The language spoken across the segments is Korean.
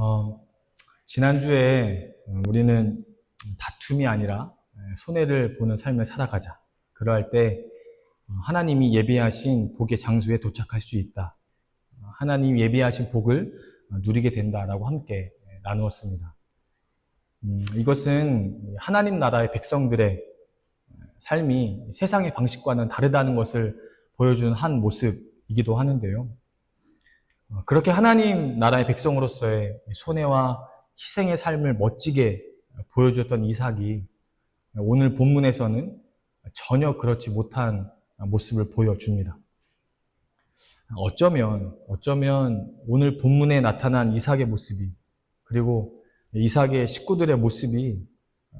어, 지난주에 우리는 다툼이 아니라 손해를 보는 삶을 살아가자. 그러할 때 하나님이 예비하신 복의 장소에 도착할 수 있다. 하나님이 예비하신 복을 누리게 된다라고 함께 나누었습니다. 이것은 하나님 나라의 백성들의 삶이 세상의 방식과는 다르다는 것을 보여주는 한 모습이기도 하는데요. 그렇게 하나님 나라의 백성으로서의 손해와 희생의 삶을 멋지게 보여주었던 이삭이 오늘 본문에서는 전혀 그렇지 못한 모습을 보여줍니다. 어쩌면 오늘 본문에 나타난 이삭의 모습이, 그리고 이삭의 식구들의 모습이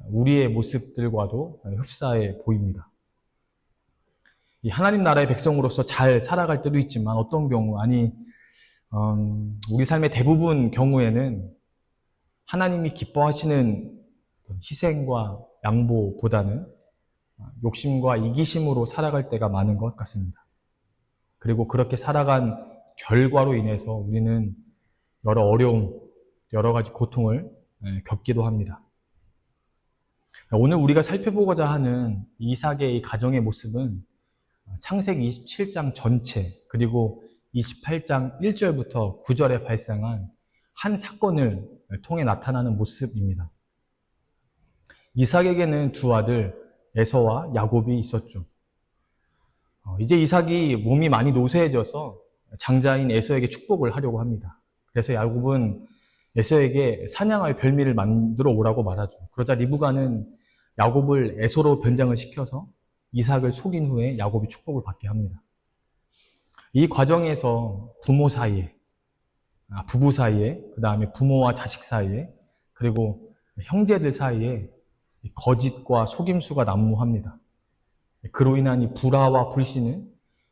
우리의 모습들과도 흡사해 보입니다. 이 하나님 나라의 백성으로서 잘 살아갈 때도 있지만 어떤 경우, 우리 삶의 대부분 경우에는 하나님이 기뻐하시는 희생과 양보보다는 욕심과 이기심으로 살아갈 때가 많은 것 같습니다. 그리고 그렇게 살아간 결과로 인해서 우리는 여러 어려움, 여러 가지 고통을 겪기도 합니다. 오늘 우리가 살펴보고자 하는 이삭의 이 가정의 모습은 창세기 27장 전체, 그리고 28장 1절부터 9절에 발생한 한 사건을 통해 나타나는 모습입니다. 이삭에게는 두 아들 에서와 야곱이 있었죠. 이제 이삭이 몸이 많이 노쇠해져서 장자인 에서에게 축복을 하려고 합니다. 그래서 야곱은 에서에게 사냥할 별미를 만들어 오라고 말하죠. 그러자 리브가는 야곱을 에서로 변장을 시켜서 이삭을 속인 후에 야곱이 축복을 받게 합니다. 이 과정에서 부모 사이에, 부부 사이에, 그 다음에 부모와 자식 사이에, 그리고 형제들 사이에 거짓과 속임수가 난무합니다. 그로 인한 이 불화와 불신은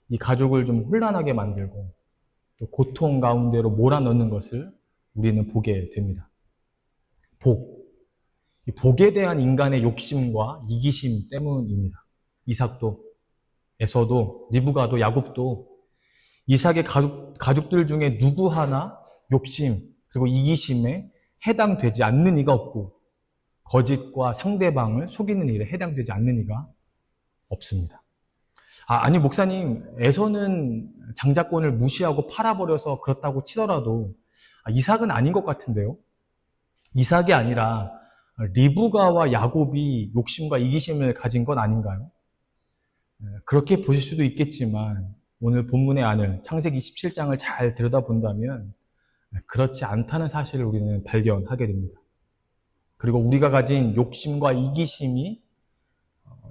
이 가족을 좀 혼란하게 만들고 또 고통 가운데로 몰아넣는 것을 우리는 보게 됩니다. 이 복에 대한 인간의 욕심과 이기심 때문입니다. 이삭도, 에서도, 리브가도, 야곱도 이삭의 가족들 중에 누구 하나 욕심 그리고 이기심에 해당되지 않는 이가 없고 거짓과 상대방을 속이는 일에 해당되지 않는 이가 없습니다. 아니 목사님, 에서는 장자권을 무시하고 팔아버려서 그렇다고 치더라도 이삭은 아닌 것 같은데요. 이삭이 아니라 리브가와 야곱이 욕심과 이기심을 가진 건 아닌가요? 그렇게 보실 수도 있겠지만 오늘 본문의 안을, 창세기 27장을 잘 들여다본다면 그렇지 않다는 사실을 우리는 발견하게 됩니다. 그리고 우리가 가진 욕심과 이기심이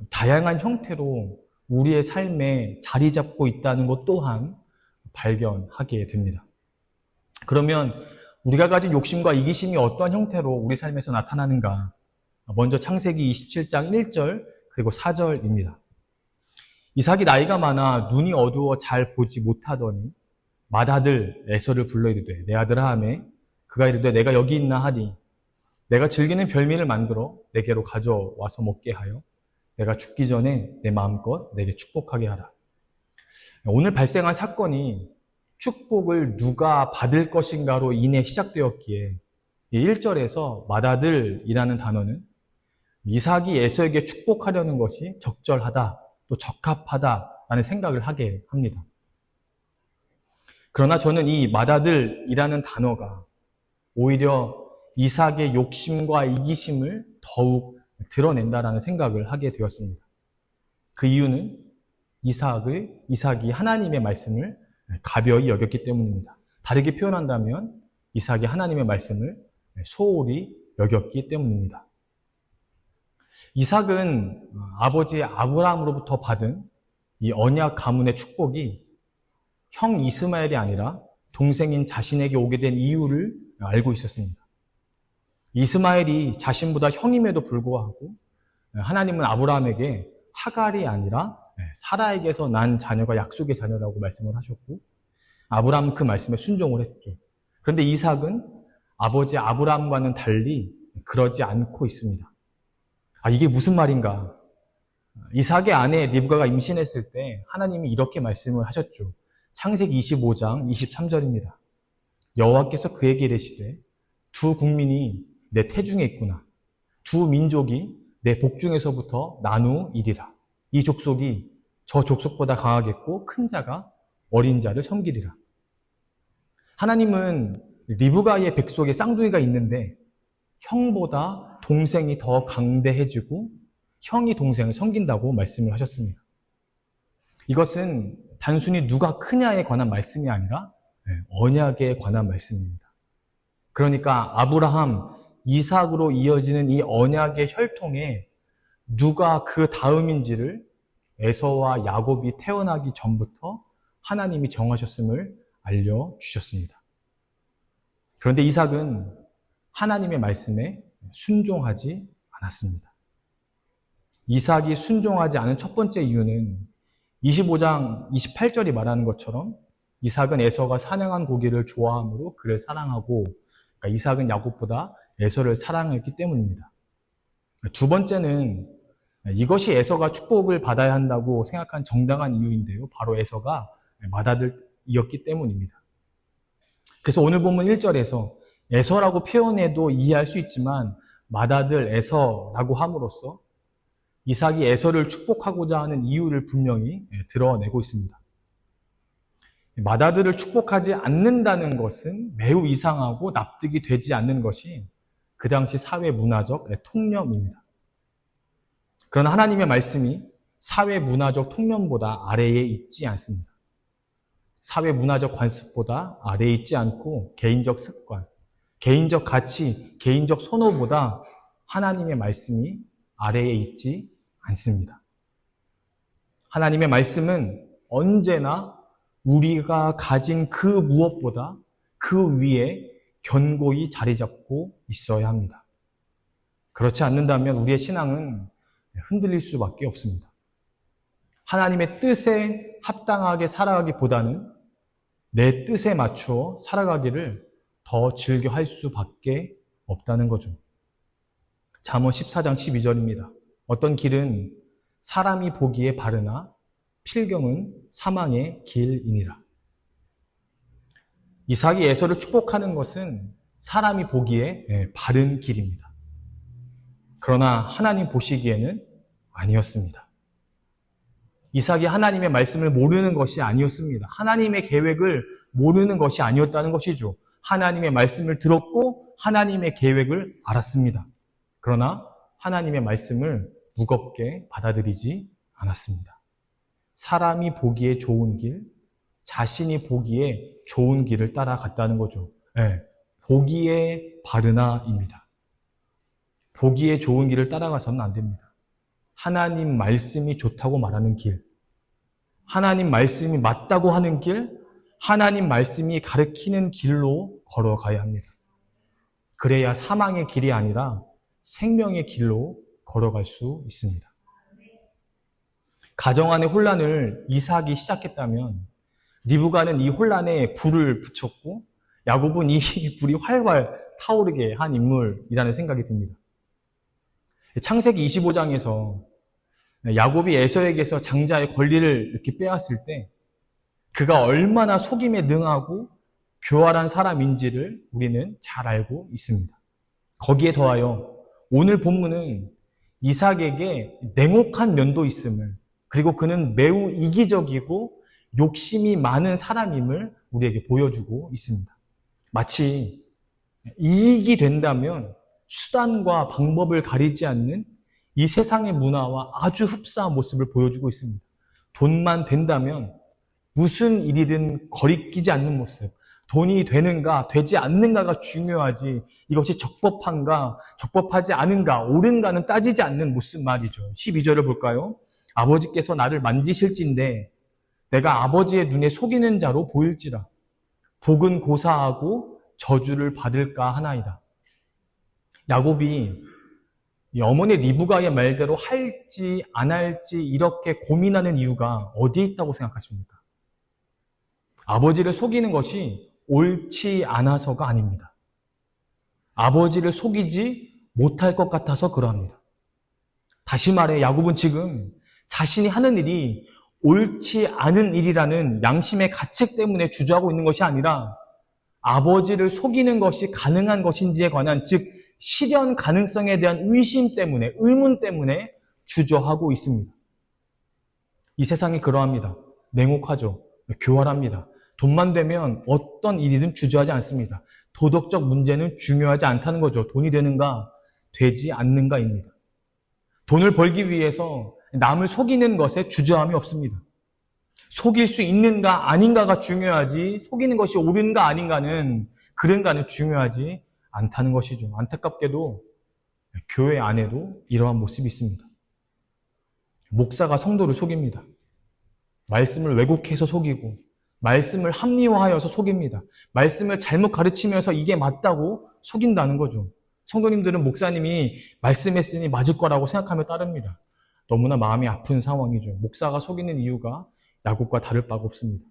다양한 형태로 우리의 삶에 자리 잡고 있다는 것 또한 발견하게 됩니다. 그러면 우리가 가진 욕심과 이기심이 어떠한 형태로 우리 삶에서 나타나는가? 먼저 창세기 27장 1절 그리고 4절입니다. 이삭이 나이가 많아 눈이 어두워 잘 보지 못하더니 맏아들 에서를 불러 이르되 내 아들아 하매 그가 이르되 내가 여기 있나 하니 내가 즐기는 별미를 만들어 내게로 가져와서 먹게 하여 내가 죽기 전에 내 마음껏 내게 축복하게 하라. 오늘 발생한 사건이 축복을 누가 받을 것인가로 인해 시작되었기에 1절에서 맏아들이라는 단어는 이삭이 에서에게 축복하려는 것이 적절하다, 또 적합하다라는 생각을 하게 합니다. 그러나 저는 이 맏아들이라는 단어가 오히려 이삭의 욕심과 이기심을 더욱 드러낸다라는 생각을 하게 되었습니다. 그 이유는 이삭이 하나님의 말씀을 가벼이 여겼기 때문입니다. 다르게 표현한다면 이삭이 하나님의 말씀을 소홀히 여겼기 때문입니다. 이삭은 아버지 아브라함으로부터 받은 이 언약 가문의 축복이 형 이스마엘이 아니라 동생인 자신에게 오게 된 이유를 알고 있었습니다. 이스마엘이 자신보다 형임에도 불구하고 하나님은 아브라함에게 하갈이 아니라 사라에게서 난 자녀가 약속의 자녀라고 말씀을 하셨고 아브라함은 그 말씀에 순종을 했죠. 그런데 이삭은 아버지 아브라함과는 달리 그러지 않고 있습니다. 이게 무슨 말인가? 이삭의 아내 리브가가 임신했을 때 하나님이 이렇게 말씀을 하셨죠. 창세기 25장 23절입니다. 여호와께서 그에게 이르시되 두 국민이 내 태중에 있구나. 두 민족이 내 복중에서부터 나누이리라. 이 족속이 저 족속보다 강하겠고 큰 자가 어린 자를 섬기리라. 하나님은 리브가의 백속에 쌍둥이가 있는데 형보다 동생이 더 강대해지고 형이 동생을 섬긴다고 말씀을 하셨습니다. 이것은 단순히 누가 크냐에 관한 말씀이 아니라 언약에 관한 말씀입니다. 그러니까 아브라함, 이삭으로 이어지는 이 언약의 혈통에 누가 그 다음인지를 에서와 야곱이 태어나기 전부터 하나님이 정하셨음을 알려주셨습니다. 그런데 이삭은 하나님의 말씀에 순종하지 않았습니다. 이삭이 순종하지 않은 첫 번째 이유는 25장 28절이 말하는 것처럼 이삭은 에서가 사냥한 고기를 좋아함으로 그를 사랑하고, 그러니까 이삭은 야곱보다 에서를 사랑했기 때문입니다. 두 번째는 이것이 에서가 축복을 받아야 한다고 생각한 정당한 이유인데요. 바로 에서가 맏아들이었기 때문입니다. 그래서 오늘 본문 1절에서 에서라고 표현해도 이해할 수 있지만 맏아들 에서라고 함으로써 이삭이 에서를 축복하고자 하는 이유를 분명히 드러내고 있습니다. 맏아들을 축복하지 않는다는 것은 매우 이상하고 납득이 되지 않는 것이 그 당시 사회 문화적 통념입니다. 그러나 하나님의 말씀이 사회 문화적 통념보다 아래에 있지 않습니다. 사회 문화적 관습보다 아래에 있지 않고 개인적 습관, 개인적 가치, 개인적 선호보다 하나님의 말씀이 아래에 있지 않습니다. 하나님의 말씀은 언제나 우리가 가진 그 무엇보다 그 위에 견고히 자리 잡고 있어야 합니다. 그렇지 않는다면 우리의 신앙은 흔들릴 수밖에 없습니다. 하나님의 뜻에 합당하게 살아가기보다는 내 뜻에 맞추어 살아가기를 더 즐겨 할 수밖에 없다는 거죠. 잠언 14장 12절입니다. 어떤 길은 사람이 보기에 바르나 필경은 사망의 길이니라. 이삭이 에서를 축복하는 것은 사람이 보기에 바른 길입니다. 그러나 하나님 보시기에는 아니었습니다. 이삭이 하나님의 말씀을 모르는 것이 아니었습니다. 하나님의 계획을 모르는 것이 아니었다는 것이죠. 하나님의 말씀을 들었고 하나님의 계획을 알았습니다. 그러나 하나님의 말씀을 무겁게 받아들이지 않았습니다. 사람이 보기에 좋은 길, 자신이 보기에 좋은 길을 따라갔다는 거죠. 보기에 바르나입니다. 보기에 좋은 길을 따라가서는 안 됩니다. 하나님 말씀이 좋다고 말하는 길, 하나님 말씀이 맞다고 하는 길, 하나님 말씀이 가르치는 길로 걸어가야 합니다. 그래야 사망의 길이 아니라 생명의 길로 걸어갈 수 있습니다. 가정 안의 혼란을 이삭이 시작했다면 리브가는 이 혼란에 불을 붙였고 야곱은 이 불이 활활 타오르게 한 인물이라는 생각이 듭니다. 창세기 25장에서 야곱이 에서에게서 장자의 권리를 이렇게 빼앗을 때 그가 얼마나 속임에 능하고 교활한 사람인지를 우리는 잘 알고 있습니다. 거기에 더하여 오늘 본문은 이삭에게 냉혹한 면도 있음을, 그리고 그는 매우 이기적이고 욕심이 많은 사람임을 우리에게 보여주고 있습니다. 마치 이익이 된다면 수단과 방법을 가리지 않는 이 세상의 문화와 아주 흡사한 모습을 보여주고 있습니다. 돈만 된다면 무슨 일이든 거리끼지 않는 모습, 돈이 되는가 되지 않는가가 중요하지 이것이 적법한가 적법하지 않은가 옳은가는 따지지 않는 모습 말이죠. 12절을 볼까요? 아버지께서 나를 만지실진데 내가 아버지의 눈에 속이는 자로 보일지라. 복은 고사하고 저주를 받을까 하나이다. 야곱이 이 어머니 리브가의 말대로 할지 안 할지 이렇게 고민하는 이유가 어디에 있다고 생각하십니까? 아버지를 속이는 것이 옳지 않아서가 아닙니다. 아버지를 속이지 못할 것 같아서 그러합니다. 다시 말해 야곱은 지금 자신이 하는 일이 옳지 않은 일이라는 양심의 가책 때문에 주저하고 있는 것이 아니라 아버지를 속이는 것이 가능한 것인지에 관한, 즉 실현 가능성에 대한 의심 때문에, 의문 때문에 주저하고 있습니다. 이 세상이 그러합니다. 냉혹하죠. 교활합니다. 돈만 되면 어떤 일이든 주저하지 않습니다. 도덕적 문제는 중요하지 않다는 거죠. 돈이 되는가, 되지 않는가입니다. 돈을 벌기 위해서 남을 속이는 것에 주저함이 없습니다. 속일 수 있는가 아닌가가 중요하지, 속이는 것이 옳은가 아닌가는, 그런가는 중요하지 않다는 것이죠. 안타깝게도 교회 안에도 이러한 모습이 있습니다. 목사가 성도를 속입니다. 말씀을 왜곡해서 속이고, 말씀을 합리화하여서 속입니다. 말씀을 잘못 가르치면서 이게 맞다고 속인다는 거죠. 성도님들은 목사님이 말씀했으니 맞을 거라고 생각하며 따릅니다. 너무나 마음이 아픈 상황이죠. 목사가 속이는 이유가 야곱과 다를 바가 없습니다.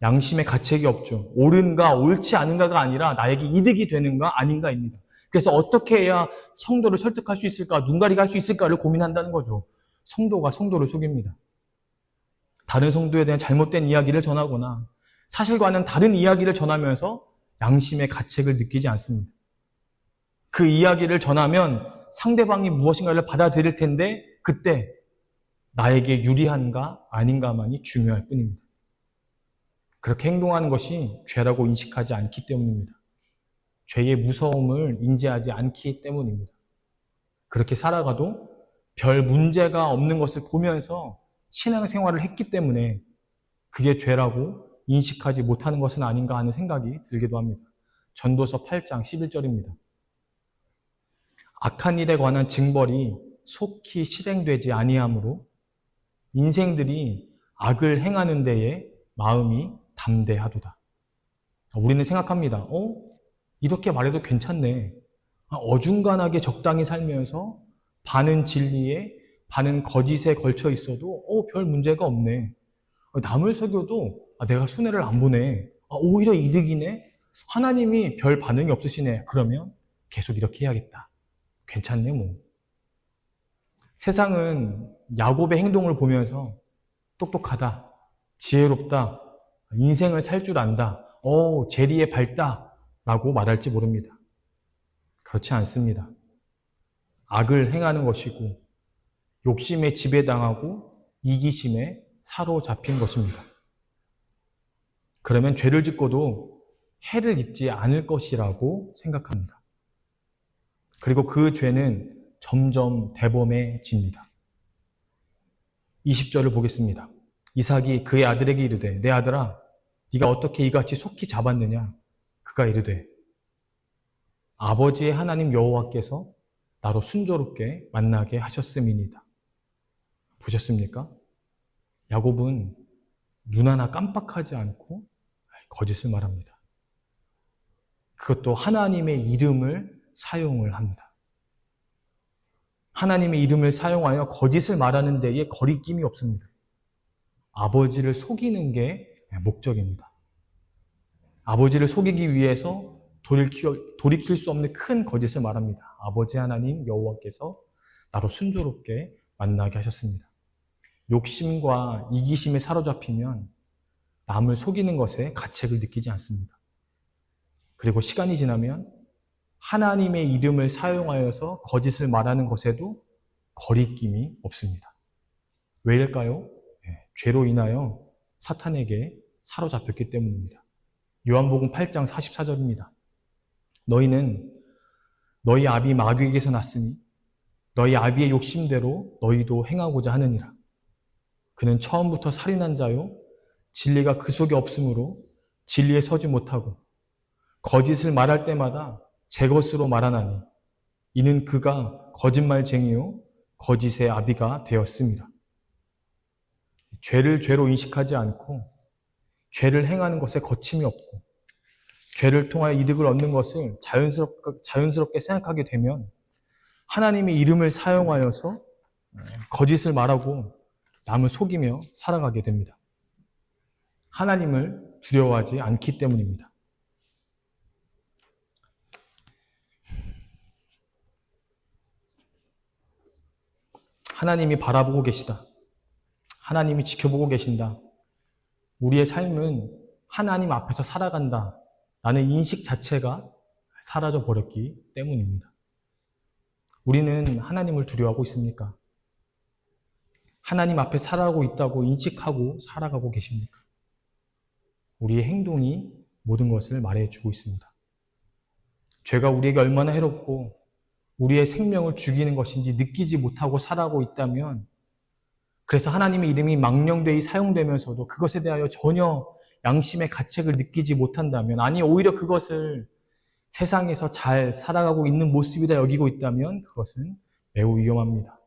양심의 가책이 없죠. 옳은가 옳지 않은가가 아니라 나에게 이득이 되는가 아닌가입니다. 그래서 어떻게 해야 성도를 설득할 수 있을까, 눈가리가 할 수 있을까를 고민한다는 거죠. 성도가 성도를 속입니다. 다른 성도에 대한 잘못된 이야기를 전하거나 사실과는 다른 이야기를 전하면서 양심의 가책을 느끼지 않습니다. 그 이야기를 전하면 상대방이 무엇인가를 받아들일 텐데 그때 나에게 유리한가 아닌가만이 중요할 뿐입니다. 그렇게 행동하는 것이 죄라고 인식하지 않기 때문입니다. 죄의 무서움을 인지하지 않기 때문입니다. 그렇게 살아가도 별 문제가 없는 것을 보면서 신앙생활을 했기 때문에 그게 죄라고 인식하지 못하는 것은 아닌가 하는 생각이 들기도 합니다. 전도서 8장 11절입니다. 악한 일에 관한 징벌이 속히 실행되지 아니하므로 인생들이 악을 행하는 데에 마음이 담대하도다. 우리는 생각합니다. 이렇게 말해도 괜찮네. 어중간하게 적당히 살면서 반은 진리에 반은 거짓에 걸쳐 있어도 별 문제가 없네. 남을 속여도 내가 손해를 안 보네. 오히려 이득이네. 하나님이 별 반응이 없으시네. 그러면 계속 이렇게 해야겠다. 괜찮네 뭐. 세상은 야곱의 행동을 보면서 똑똑하다, 지혜롭다, 인생을 살 줄 안다, 재리에 밝다 라고 말할지 모릅니다. 그렇지 않습니다. 악을 행하는 것이고 욕심에 지배당하고 이기심에 사로잡힌 것입니다. 그러면 죄를 짓고도 해를 입지 않을 것이라고 생각합니다. 그리고 그 죄는 점점 대범해집니다. 20절을 보겠습니다. 이삭이 그의 아들에게 이르되 내 아들아 네가 어떻게 이같이 속히 잡았느냐. 그가 이르되 아버지의 하나님 여호와께서 나로 순조롭게 만나게 하셨음이니이다. 보셨습니까? 야곱은 눈 하나 깜빡하지 않고 거짓을 말합니다. 그것도 하나님의 이름을 사용을 합니다. 하나님의 이름을 사용하여 거짓을 말하는 데에 거리낌이 없습니다. 아버지를 속이는 게 목적입니다. 아버지를 속이기 위해서 돌이킬 수 없는 큰 거짓을 말합니다. 아버지 하나님 여호와께서 나로 순조롭게 만나게 하셨습니다. 욕심과 이기심에 사로잡히면 남을 속이는 것에 가책을 느끼지 않습니다. 그리고 시간이 지나면 하나님의 이름을 사용하여서 거짓을 말하는 것에도 거리낌이 없습니다. 왜일까요? 죄로 인하여 사탄에게 사로잡혔기 때문입니다. 요한복음 8장 44절입니다. 너희는 너희 아비 마귀에게서 났으니 너희 아비의 욕심대로 너희도 행하고자 하느니라. 그는 처음부터 살인한 자요 진리가 그 속에 없으므로 진리에 서지 못하고 거짓을 말할 때마다 제 것으로 말하나니 이는 그가 거짓말쟁이요 거짓의 아비가 되었습니다. 죄를 죄로 인식하지 않고 죄를 행하는 것에 거침이 없고 죄를 통하여 이득을 얻는 것을 자연스럽게 생각하게 되면 하나님의 이름을 사용하여서 거짓을 말하고 남을 속이며 살아가게 됩니다. 하나님을 두려워하지 않기 때문입니다. 하나님이 바라보고 계시다. 하나님이 지켜보고 계신다. 우리의 삶은 하나님 앞에서 살아간다 라는 인식 자체가 사라져 버렸기 때문입니다. 우리는 하나님을 두려워하고 있습니까? 하나님 앞에 살아가고 있다고 인식하고 살아가고 계십니까? 우리의 행동이 모든 것을 말해주고 있습니다. 죄가 우리에게 얼마나 해롭고 우리의 생명을 죽이는 것인지 느끼지 못하고 살아가고 있다면, 그래서 하나님의 이름이 망령되이 사용되면서도 그것에 대하여 전혀 양심의 가책을 느끼지 못한다면, 아니 오히려 그것을 세상에서 잘 살아가고 있는 모습이다 여기고 있다면 그것은 매우 위험합니다.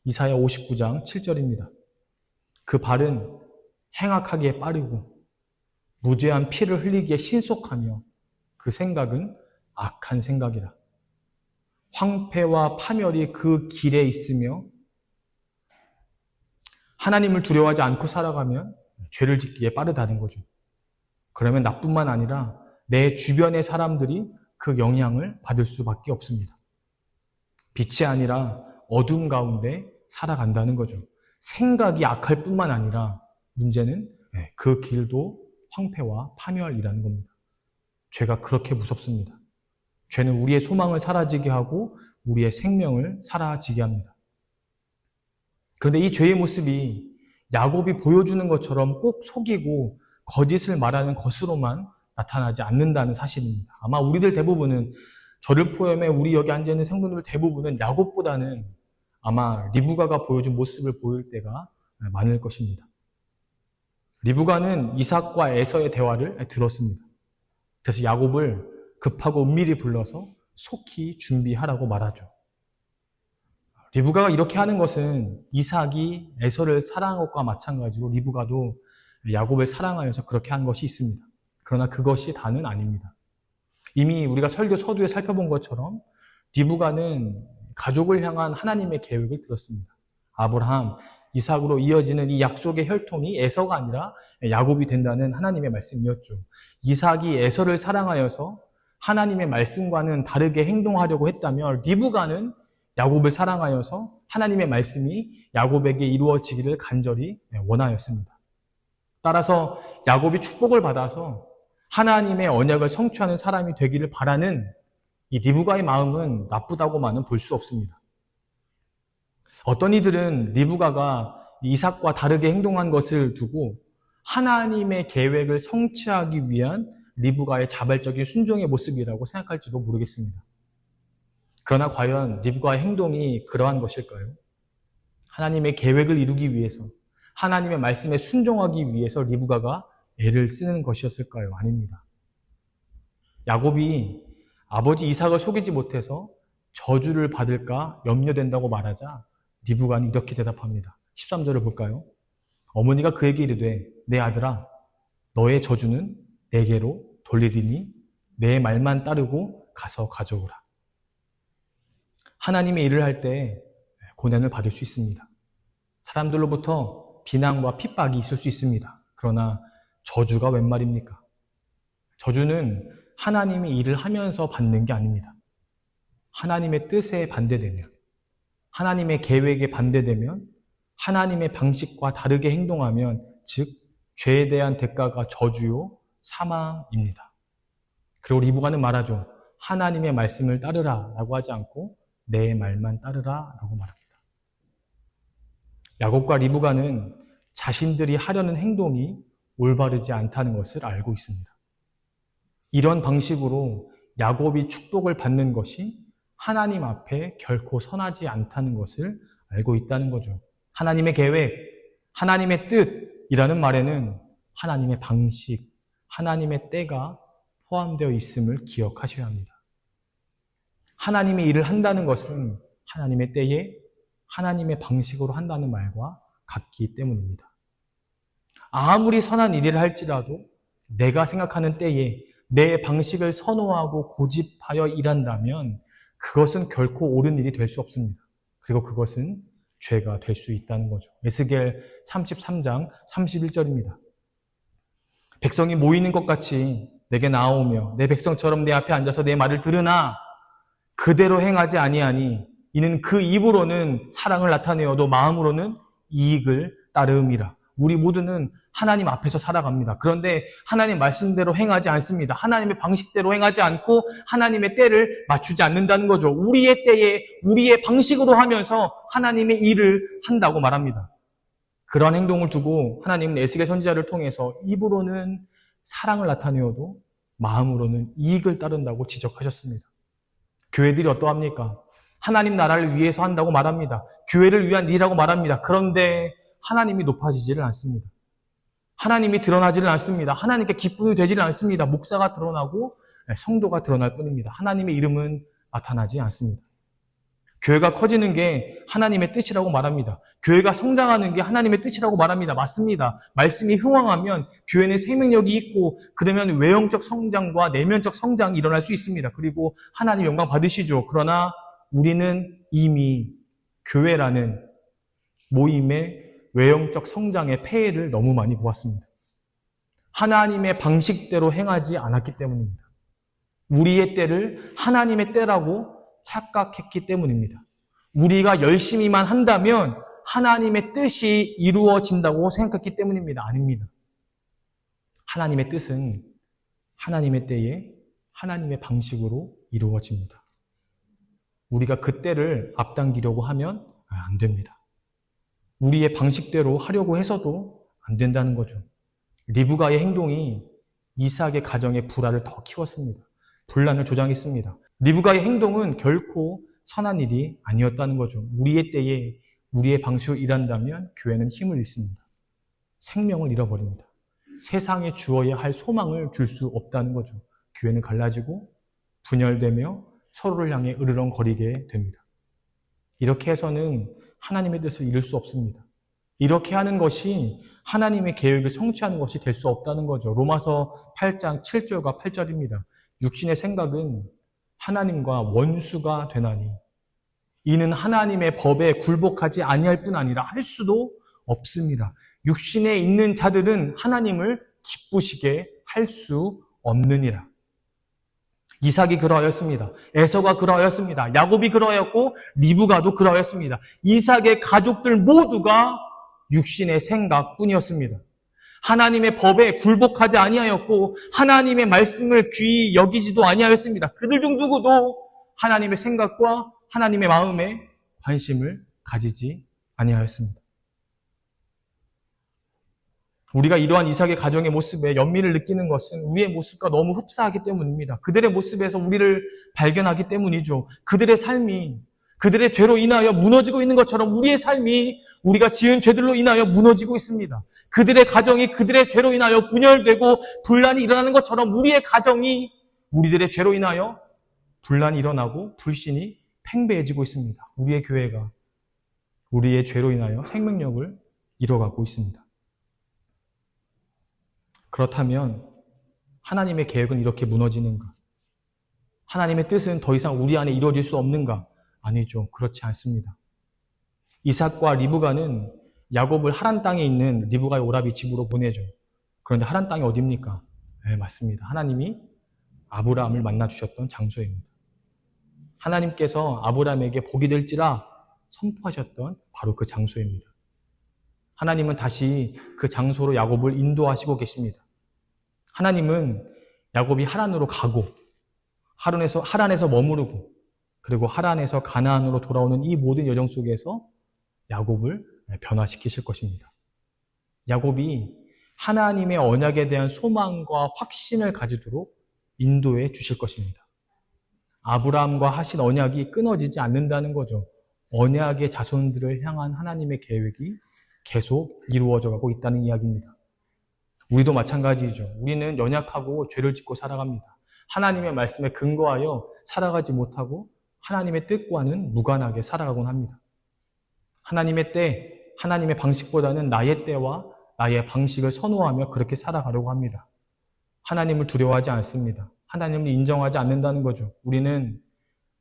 이사야 59장 7절입니다. 그 발은 행악하기에 빠르고 무죄한 피를 흘리기에 신속하며 그 생각은 악한 생각이라. 황폐와 파멸이 그 길에 있으며, 하나님을 두려워하지 않고 살아가면 죄를 짓기에 빠르다는 거죠. 그러면 나뿐만 아니라 내 주변의 사람들이 그 영향을 받을 수밖에 없습니다. 빛이 아니라 어둠 가운데 살아간다는 거죠. 생각이 악할 뿐만 아니라 문제는 그 길도 황폐와 파멸이라는 겁니다. 죄가 그렇게 무섭습니다. 죄는 우리의 소망을 사라지게 하고 우리의 생명을 사라지게 합니다. 그런데 이 죄의 모습이 야곱이 보여주는 것처럼 꼭 속이고 거짓을 말하는 것으로만 나타나지 않는다는 사실입니다. 아마 우리들 대부분은, 저를 포함해 우리 여기 앉아있는 성도들 대부분은 야곱보다는 아마 리브가가 보여준 모습을 보일 때가 많을 것입니다. 리브가는 이삭과 에서의 대화를 들었습니다. 그래서 야곱을 급하고 은밀히 불러서 속히 준비하라고 말하죠. 리브가가 이렇게 하는 것은 이삭이 에서를 사랑한 것과 마찬가지로 리브가도 야곱을 사랑하여서 그렇게 한 것이 있습니다. 그러나 그것이 다는 아닙니다. 이미 우리가 설교 서두에 살펴본 것처럼 리브가는 가족을 향한 하나님의 계획을 들었습니다. 아브라함, 이삭으로 이어지는 이 약속의 혈통이 에서가 아니라 야곱이 된다는 하나님의 말씀이었죠. 이삭이 에서를 사랑하여서 하나님의 말씀과는 다르게 행동하려고 했다면, 리브가는 야곱을 사랑하여서 하나님의 말씀이 야곱에게 이루어지기를 간절히 원하였습니다. 따라서 야곱이 축복을 받아서 하나님의 언약을 성취하는 사람이 되기를 바라는 이 리브가의 마음은 나쁘다고만은 볼 수 없습니다. 어떤 이들은 리브가가 이삭과 다르게 행동한 것을 두고 하나님의 계획을 성취하기 위한 리브가의 자발적인 순종의 모습이라고 생각할지도 모르겠습니다. 그러나 과연 리브가의 행동이 그러한 것일까요? 하나님의 계획을 이루기 위해서, 하나님의 말씀에 순종하기 위해서 리브가가 애를 쓰는 것이었을까요? 아닙니다. 야곱이 아버지 이삭을 속이지 못해서 저주를 받을까 염려된다고 말하자 리브가는 이렇게 대답합니다. 13절을 볼까요? 어머니가 그에게 이르되, 내 아들아, 너의 저주는 내게로 돌리리니 내 말만 따르고 가서 가져오라. 하나님의 일을 할 때 고난을 받을 수 있습니다. 사람들로부터 비난과 핍박이 있을 수 있습니다. 그러나 저주가 웬 말입니까? 저주는 하나님이 일을 하면서 받는 게 아닙니다. 하나님의 뜻에 반대되면, 하나님의 계획에 반대되면, 하나님의 방식과 다르게 행동하면, 즉 죄에 대한 대가가 저주요 사망입니다. 그리고 리브가는 말하죠. 하나님의 말씀을 따르라 라고 하지 않고 내 말만 따르라 라고 말합니다. 야곱과 리브가는 자신들이 하려는 행동이 올바르지 않다는 것을 알고 있습니다. 이런 방식으로 야곱이 축복을 받는 것이 하나님 앞에 결코 선하지 않다는 것을 알고 있다는 거죠. 하나님의 계획, 하나님의 뜻이라는 말에는 하나님의 방식, 하나님의 때가 포함되어 있음을 기억하셔야 합니다. 하나님의 일을 한다는 것은 하나님의 때에 하나님의 방식으로 한다는 말과 같기 때문입니다. 아무리 선한 일을 할지라도 내가 생각하는 때에 내 방식을 선호하고 고집하여 일한다면 그것은 결코 옳은 일이 될 수 없습니다. 그리고 그것은 죄가 될 수 있다는 거죠. 에스겔 33장 31절입니다. 백성이 모이는 것 같이 내게 나아오며 내 백성처럼 내 앞에 앉아서 내 말을 들으나 그대로 행하지 아니하니 이는 그 입으로는 사랑을 나타내어도 마음으로는 이익을 따름이라. 우리 모두는 하나님 앞에서 살아갑니다. 그런데 하나님 말씀대로 행하지 않습니다. 하나님의 방식대로 행하지 않고 하나님의 때를 맞추지 않는다는 거죠. 우리의 때에 우리의 방식으로 하면서 하나님의 일을 한다고 말합니다. 그러한 행동을 두고 하나님은 에스겔 선지자를 통해서 입으로는 사랑을 나타내어도 마음으로는 이익을 따른다고 지적하셨습니다. 교회들이 어떠합니까? 하나님 나라를 위해서 한다고 말합니다. 교회를 위한 일이라고 말합니다. 그런데 하나님이 높아지지를 않습니다. 하나님이 드러나지를 않습니다. 하나님께 기쁨이 되지를 않습니다. 목사가 드러나고 성도가 드러날 뿐입니다. 하나님의 이름은 나타나지 않습니다. 교회가 커지는 게 하나님의 뜻이라고 말합니다. 교회가 성장하는 게 하나님의 뜻이라고 말합니다. 맞습니다. 말씀이 흥왕하면 교회는 생명력이 있고 그러면 외형적 성장과 내면적 성장이 일어날 수 있습니다. 그리고 하나님 영광 받으시죠. 그러나 우리는 이미 교회라는 모임의 외형적 성장의 폐해를 너무 많이 보았습니다. 하나님의 방식대로 행하지 않았기 때문입니다. 우리의 때를 하나님의 때라고 착각했기 때문입니다. 우리가 열심히만 한다면 하나님의 뜻이 이루어진다고 생각했기 때문입니다. 아닙니다. 하나님의 뜻은 하나님의 때에 하나님의 방식으로 이루어집니다. 우리가 그 때를 앞당기려고 하면 안 됩니다. 우리의 방식대로 하려고 해서도 안 된다는 거죠. 리브가의 행동이 이삭의 가정의 불화를 더 키웠습니다. 분란을 조장했습니다. 리브가의 행동은 결코 선한 일이 아니었다는 거죠. 우리의 때에 우리의 방식으로 일한다면 교회는 힘을 잃습니다. 생명을 잃어버립니다. 세상에 주어야 할 소망을 줄 수 없다는 거죠. 교회는 갈라지고 분열되며 서로를 향해 으르렁거리게 됩니다. 이렇게 해서는 하나님의 뜻을 이룰 수 없습니다. 이렇게 하는 것이 하나님의 계획을 성취하는 것이 될 수 없다는 거죠. 로마서 8장 7절과 8절입니다. 육신의 생각은 하나님과 원수가 되나니 이는 하나님의 법에 굴복하지 아니할 뿐 아니라 할 수도 없습니다. 육신에 있는 자들은 하나님을 기쁘시게 할 수 없느니라. 이삭이 그러하였습니다. 에서가 그러하였습니다. 야곱이 그러하였고 리브가도 그러하였습니다. 이삭의 가족들 모두가 육신의 생각뿐이었습니다. 하나님의 법에 굴복하지 아니하였고 하나님의 말씀을 귀히 여기지도 아니하였습니다. 그들 중 누구도 하나님의 생각과 하나님의 마음에 관심을 가지지 아니하였습니다. 우리가 이러한 이삭의 가정의 모습에 연민을 느끼는 것은 우리의 모습과 너무 흡사하기 때문입니다. 그들의 모습에서 우리를 발견하기 때문이죠. 그들의 삶이 그들의 죄로 인하여 무너지고 있는 것처럼 우리의 삶이 우리가 지은 죄들로 인하여 무너지고 있습니다. 그들의 가정이 그들의 죄로 인하여 분열되고 분란이 일어나는 것처럼 우리의 가정이 우리들의 죄로 인하여 분란이 일어나고 불신이 팽배해지고 있습니다. 우리의 교회가 우리의 죄로 인하여 생명력을 잃어가고 있습니다. 그렇다면 하나님의 계획은 이렇게 무너지는가? 하나님의 뜻은 더 이상 우리 안에 이루어질 수 없는가? 아니죠. 그렇지 않습니다. 이삭과 리브가는 야곱을 하란 땅에 있는 리브가의 오라비 집으로 보내죠. 그런데 하란 땅이 어디입니까? 네, 맞습니다. 하나님이 아브라함을 만나주셨던 장소입니다. 하나님께서 아브라함에게 복이 될지라 선포하셨던 바로 그 장소입니다. 하나님은 다시 그 장소로 야곱을 인도하시고 계십니다. 하나님은 야곱이 하란으로 가고 하란에서 머무르고 그리고 하란에서 가나안으로 돌아오는 이 모든 여정 속에서 야곱을 변화시키실 것입니다. 야곱이 하나님의 언약에 대한 소망과 확신을 가지도록 인도해 주실 것입니다. 아브라함과 하신 언약이 끊어지지 않는다는 거죠. 언약의 자손들을 향한 하나님의 계획이 계속 이루어져 가고 있다는 이야기입니다. 우리도 마찬가지죠. 우리는 연약하고 죄를 짓고 살아갑니다. 하나님의 말씀에 근거하여 살아가지 못하고 하나님의 뜻과는 무관하게 살아가곤 합니다. 하나님의 때, 하나님의 방식보다는 나의 때와 나의 방식을 선호하며 그렇게 살아가려고 합니다. 하나님을 두려워하지 않습니다. 하나님을 인정하지 않는다는 거죠. 우리는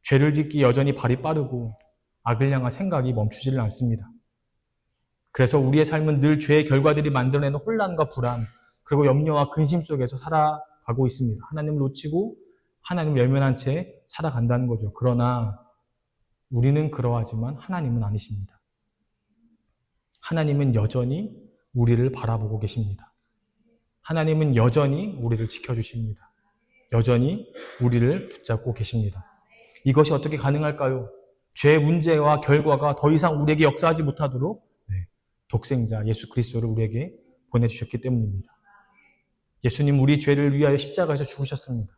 죄를 짓기 여전히 발이 빠르고 악을 향한 생각이 멈추지를 않습니다. 그래서 우리의 삶은 늘 죄의 결과들이 만들어내는 혼란과 불안, 그리고 염려와 근심 속에서 살아가고 있습니다. 하나님을 놓치고 하나님을 외면한 채 살아간다는 거죠. 그러나 우리는 그러하지만 하나님은 아니십니다. 하나님은 여전히 우리를 바라보고 계십니다. 하나님은 여전히 우리를 지켜주십니다. 여전히 우리를 붙잡고 계십니다. 이것이 어떻게 가능할까요? 죄의 문제와 결과가 더 이상 우리에게 역사하지 못하도록 독생자 예수 그리스도를 우리에게 보내주셨기 때문입니다. 예수님 우리 죄를 위하여 십자가에서 죽으셨습니다.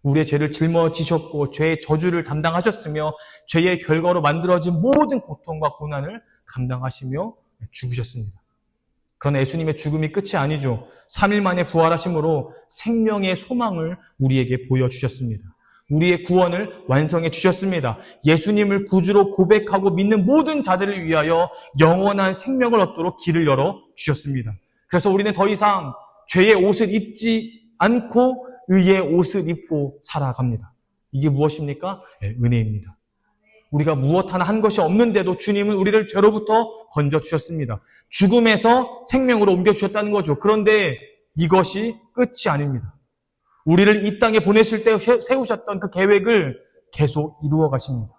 우리의 죄를 짊어지셨고 죄의 저주를 담당하셨으며 죄의 결과로 만들어진 모든 고통과 고난을 감당하시며 죽으셨습니다. 그러나 예수님의 죽음이 끝이 아니죠. 3일 만에 부활하심으로 생명의 소망을 우리에게 보여주셨습니다. 우리의 구원을 완성해 주셨습니다. 예수님을 구주로 고백하고 믿는 모든 자들을 위하여 영원한 생명을 얻도록 길을 열어 주셨습니다. 그래서 우리는 더 이상 죄의 옷을 입지 않고 의의 옷을 입고 살아갑니다. 이게 무엇입니까? 은혜입니다. 우리가 무엇 하나 한 것이 없는데도 주님은 우리를 죄로부터 건져주셨습니다. 죽음에서 생명으로 옮겨주셨다는 거죠. 그런데 이것이 끝이 아닙니다. 우리를 이 땅에 보내실 때 세우셨던 그 계획을 계속 이루어 가십니다.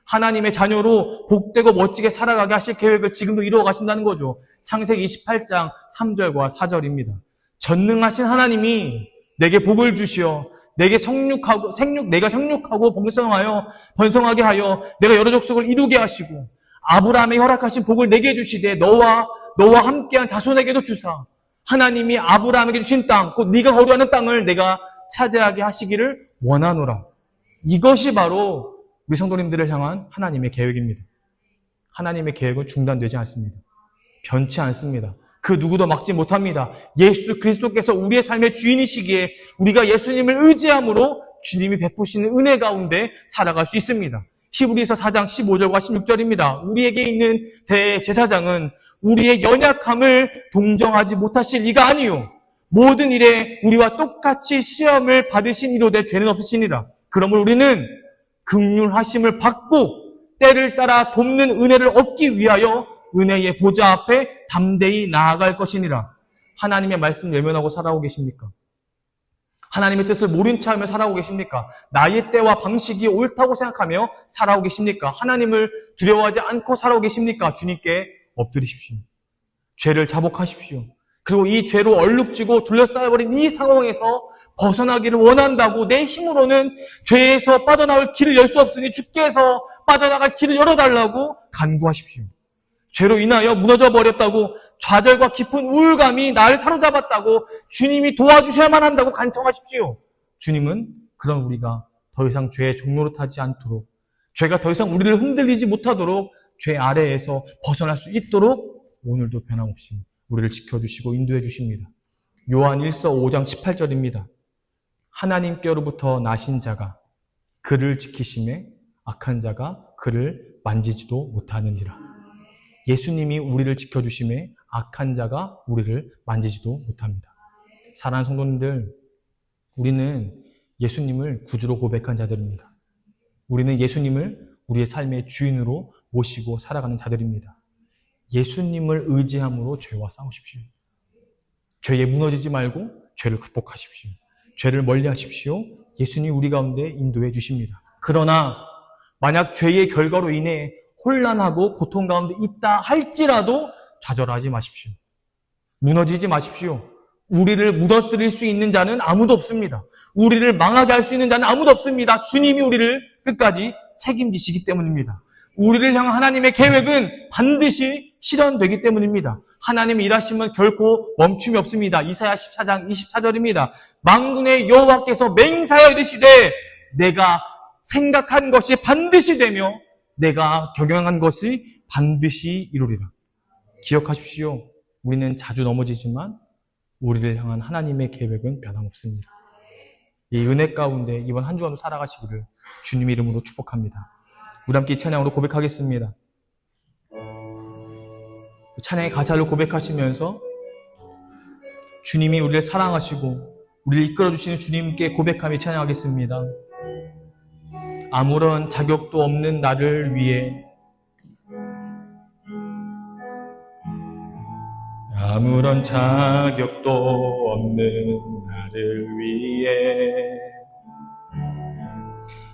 하나님의 자녀로 복되고 멋지게 살아가게 하실 계획을 지금도 이루어 가신다는 거죠. 창세기 28장 3절과 4절입니다. 전능하신 하나님이 내게 복을 주시어 내가 생육하고 번성하게 하여 내가 여러 족속을 이루게 하시고 아브라함의 허락하신 복을 내게 주시되 너와 함께한 자손에게도 주사 하나님이 아브라함에게 주신 땅 곧 네가 거류하는 땅을 내가 차지하게 하시기를 원하노라. 이것이 바로 우리 성도님들을 향한 하나님의 계획입니다. 하나님의 계획은 중단되지 않습니다. 변치 않습니다. 그 누구도 막지 못합니다. 예수 그리스도께서 우리의 삶의 주인이시기에 우리가 예수님을 의지함으로 주님이 베푸시는 은혜 가운데 살아갈 수 있습니다. 히브리서 4장 15절과 16절입니다. 우리에게 있는 대제사장은 우리의 연약함을 동정하지 못하실 이가 아니요 모든 일에 우리와 똑같이 시험을 받으신 이로되 죄는 없으시니라. 그러므로 우리는 긍휼하심을 받고 때를 따라 돕는 은혜를 얻기 위하여 은혜의 보좌 앞에 담대히 나아갈 것이니라. 하나님의 말씀을 외면하고 살아오고 계십니까? 하나님의 뜻을 모른 채하며 살아오고 계십니까? 나의 때와 방식이 옳다고 생각하며 살아오고 계십니까? 하나님을 두려워하지 않고 살아오고 계십니까? 주님께 엎드리십시오. 죄를 자복하십시오. 그리고 이 죄로 얼룩지고 둘러싸여버린 이 상황에서 벗어나기를 원한다고 내 힘으로는 죄에서 빠져나올 길을 열 수 없으니 주께서 빠져나갈 길을 열어달라고 간구하십시오. 죄로 인하여 무너져 버렸다고 좌절과 깊은 우울감이 나를 사로잡았다고 주님이 도와주셔야만 한다고 간청하십시오. 주님은 그런 우리가 더 이상 죄의 종로로 타지 않도록 죄가 더 이상 우리를 흔들리지 못하도록 죄 아래에서 벗어날 수 있도록 오늘도 변함없이 우리를 지켜주시고 인도해 주십니다. 요한 1서 5장 18절입니다. 하나님께로부터 나신 자가 그를 지키심에 악한 자가 그를 만지지도 못하느니라. 예수님이 우리를 지켜주심에 악한 자가 우리를 만지지도 못합니다. 사랑하는 성도님들, 우리는 예수님을 구주로 고백한 자들입니다. 우리는 예수님을 우리의 삶의 주인으로 모시고 살아가는 자들입니다. 예수님을 의지함으로 죄와 싸우십시오. 죄에 무너지지 말고 죄를 극복하십시오. 죄를 멀리하십시오. 예수님이 우리 가운데 인도해 주십니다. 그러나 만약 죄의 결과로 인해 혼란하고 고통 가운데 있다 할지라도 좌절하지 마십시오. 무너지지 마십시오. 우리를 무너뜨릴 수 있는 자는 아무도 없습니다. 우리를 망하게 할 수 있는 자는 아무도 없습니다. 주님이 우리를 끝까지 책임지시기 때문입니다. 우리를 향한 하나님의 계획은 반드시 실현되기 때문입니다. 하나님의 일하심은 결코 멈춤이 없습니다. 이사야 14장 24절입니다. 만군의 여호와께서 맹세하여 이르시되 내가 생각한 것이 반드시 되며 내가 경영한 것이 반드시 이루리라. 기억하십시오. 우리는 자주 넘어지지만 우리를 향한 하나님의 계획은 변함없습니다. 이 은혜 가운데 이번 한 주간도 살아가시기를 주님 이름으로 축복합니다. 우리 함께 이 찬양으로 고백하겠습니다. 찬양의 가사를 고백하시면서 주님이 우리를 사랑하시고 우리를 이끌어주시는 주님께 고백하며 찬양하겠습니다. 아무런 자격도 없는 나를 위해 아무런 자격도 없는 나를 위해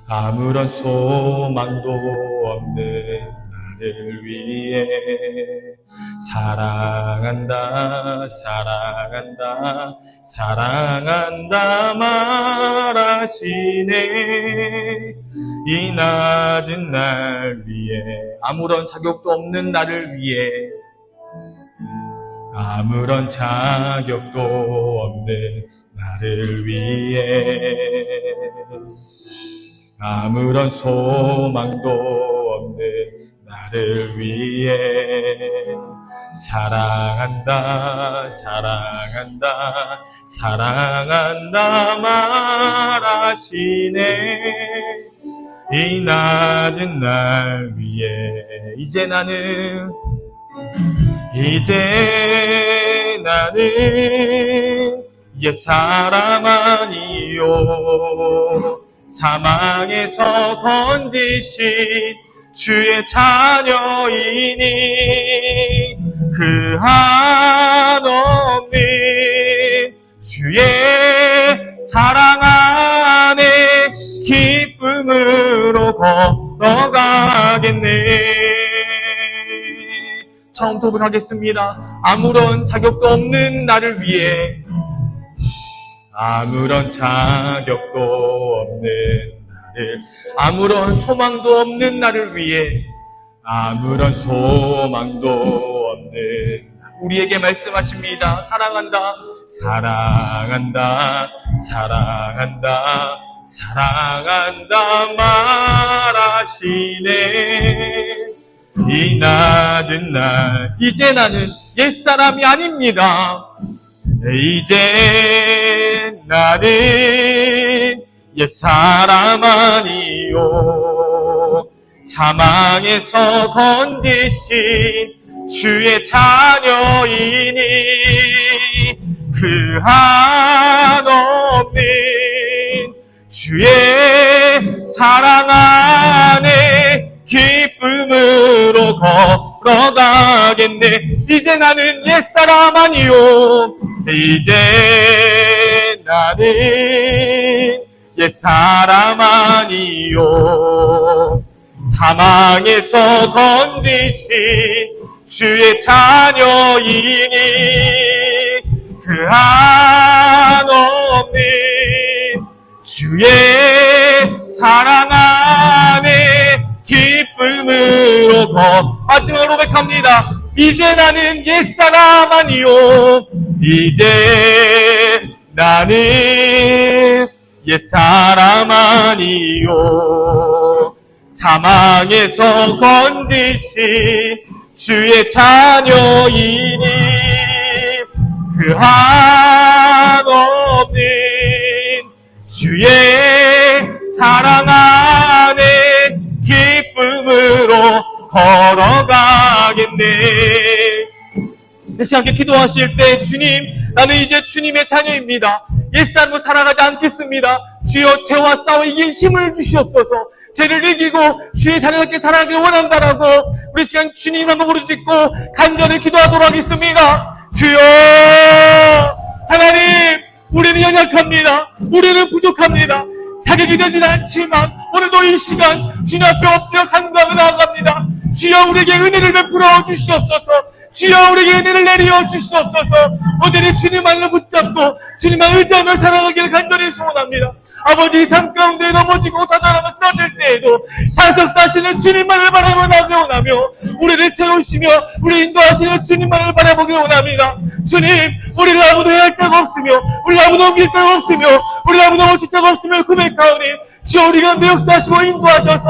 아무런 소망도 없는 나를 위해 사랑한다 사랑한다 사랑한다 말하시네. 이 낮은 날 위해 아무런 자격도 없는 나를 위해 아무런 자격도 없는 나를 위해 아무런 소망도 없는 나를 위해 사랑한다 사랑한다 사랑한다 말하시네. 이 낮은 날 위해 이제 나는 옛사람 아니요 사망에서 건지신 주의 자녀이니 그 한없는 주의 사랑 안에 기쁨으로 걸어가겠네. 처음부터 하겠습니다. 아무런 자격도 없는 나를 위해 아무런 자격도 없는 나를 아무런 소망도 없는 나를 위해 아무런 소망도 없는 우리에게 말씀하십니다. 사랑한다 사랑한다 사랑한다 사랑한다 말하시네. 이 낮은 날 이제 나는 옛사람이 아닙니다. 이제 나는 옛사람 아니요 사망에서 건지신 주의 자녀이니 그 한없는 주의 사랑 안에 기쁨으로 걸어가겠네. 이제 나는 옛사람 아니요 이제 나는 옛사람 아니요 사망에서 건지신 주의 자녀이니 그 한없는 주의 사랑 안에 기쁨으로 마지막으로 고백합니다. 이제 나는 옛사람 아니요 이제 나는 옛사람 아니요 사망에서 건지신 주의 자녀이니 그 한없는 주의 사랑 안에 기쁨으로 걸어가겠네. 다시 함께 기도하실 때 주님 나는 이제 주님의 자녀입니다. 옛사람으로 살아가지 않겠습니다. 주여 죄와 싸워 이길 힘을 주시옵소서. 죄를 이기고 주의 자녀답게 살아가길 원한다라고 우리 시간 주님 한번 부르짖고 간절히 기도하도록 하겠습니다. 주여 하나님 우리는 연약합니다. 우리는 부족합니다. 자격이 되진 않지만 오늘도 이 시간 주님 앞에 엎드려 간구하며 나아갑니다. 주여 우리에게 은혜를 베풀어 주시옵소서. 주여 우리에게 은혜를 내려 주시옵소서. 오늘은 주님만을 붙잡고 주님만 의지하며 살아가기를 간절히 소원합니다. 아버지 삶 가운데 넘어지고 다다라며 쓰러질 때에도 산석 사시는 주님만을 바라보며 나가기 원하며 우리를 세우시며 우리 인도하시는 주님만을 바라보기 원합니다. 주님 우리를 아무도 해야 할 데가 없으며 우리를 아무도 옮길 데가 없으며 우리를 아무도 멈출 데가 없으며 고백하오니 주여 우리 가운데 역사하시고 인도하셔서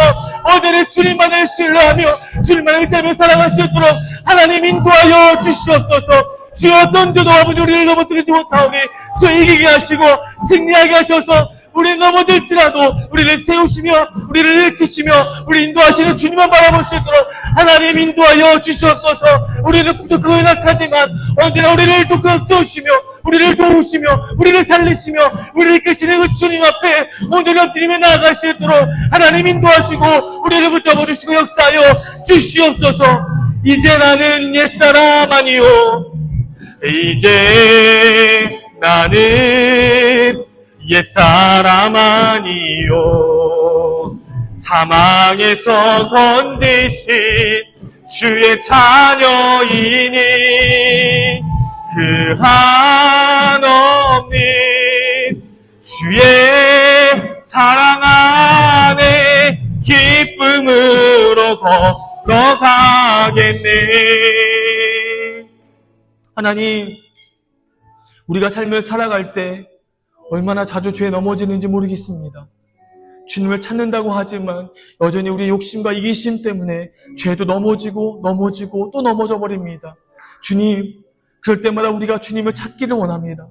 오늘은 주님만을 신뢰하며 주님만을 의지하며 살아갈 수 있도록 하나님 인도하여 주시옵소서. 주여 어떤 죄도 아버지 우리를 넘어뜨리지 못하오니 주여 이기게 하시고 승리하게 하셔서 우리 넘어질지라도 우리를 세우시며 우리를 일으키시며 우리 인도하시는 주님만 바라볼 수 있도록 하나님 인도하여 주시옵소서. 우리는 부족하고 연약하지만 언제나 우리를 돕으시며 우리를 도우시며 우리를 살리시며 우리를 이끄시는 그 주님 앞에 온전히 엎드리며 나아갈 수 있도록 하나님 인도하시고 우리를 붙잡아 주시고 역사하여 주시옵소서. 이제 나는 옛사람 아니요 이제 나는 옛사람 아니요 사망에서 건지신 주의 자녀이니 그 한없는 주의 사랑 안에 기쁨으로 걸어가겠네. 하나님, 우리가 삶을 살아갈 때 얼마나 자주 죄에 넘어지는지 모르겠습니다. 주님을 찾는다고 하지만 여전히 우리의 욕심과 이기심 때문에 죄도 넘어지고 또 넘어져 버립니다. 주님, 그럴 때마다 우리가 주님을 찾기를 원합니다.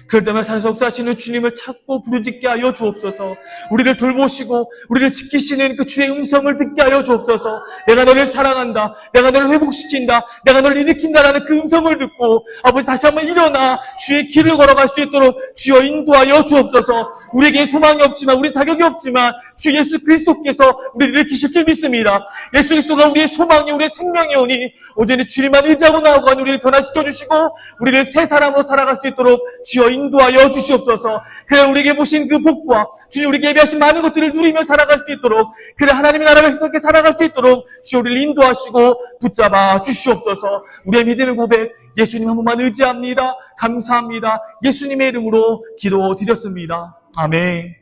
그럴 때마다 산속사시는 주님을 찾고 부르짖게 하여 주옵소서. 우리를 돌보시고 우리를 지키시는 그 주의 음성을 듣게 하여 주옵소서. 내가 너를 사랑한다, 내가 너를 회복시킨다, 내가 너를 일으킨다라는 그 음성을 듣고 아버지 다시 한번 일어나 주의 길을 걸어갈 수 있도록 주여 인도하여 주옵소서. 우리에게 소망이 없지만, 우리 자격이 없지만 주 예수 그리스도께서 우리를 일으키실 줄 믿습니다. 예수 그리스도가 우리의 소망이, 우리의 생명이 오니 오전에 주님만 의지하고 나아가니 우리를 변화시켜 주시고 우리를 새 사람으로 살아갈 수 있도록 주여 인도하여 주시옵소서. 그래, 우리에게 보신 그 복과 주님 우리에게 예비하신 많은 것들을 누리며 살아갈 수 있도록, 그래 하나님의 나라 백성답게 살아갈 수 있도록 주여 우리를 인도하시고 붙잡아 주시옵소서. 우리의 믿음의 고백 예수님 한 분만 의지합니다. 감사합니다. 예수님의 이름으로 기도드렸습니다. 아멘.